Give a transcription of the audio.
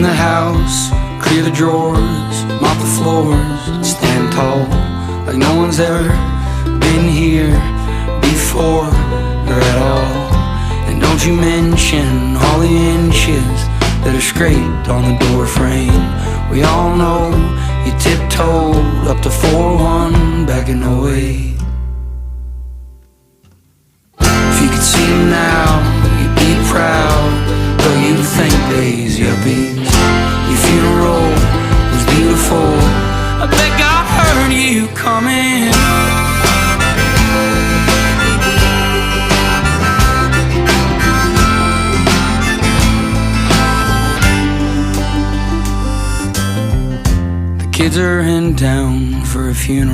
the house, clear the drawers, mop the floors, stand tall like no one's ever been here before or at all. And don't you mention all the inches that are scraped on the door frame. We all know you tiptoed up to 4-1 back in 08. If you could see him now, you'd be proud, though you'd think they's yuppies. Your funeral was beautiful, I bet God heard you coming. The kids are in town for a funeral.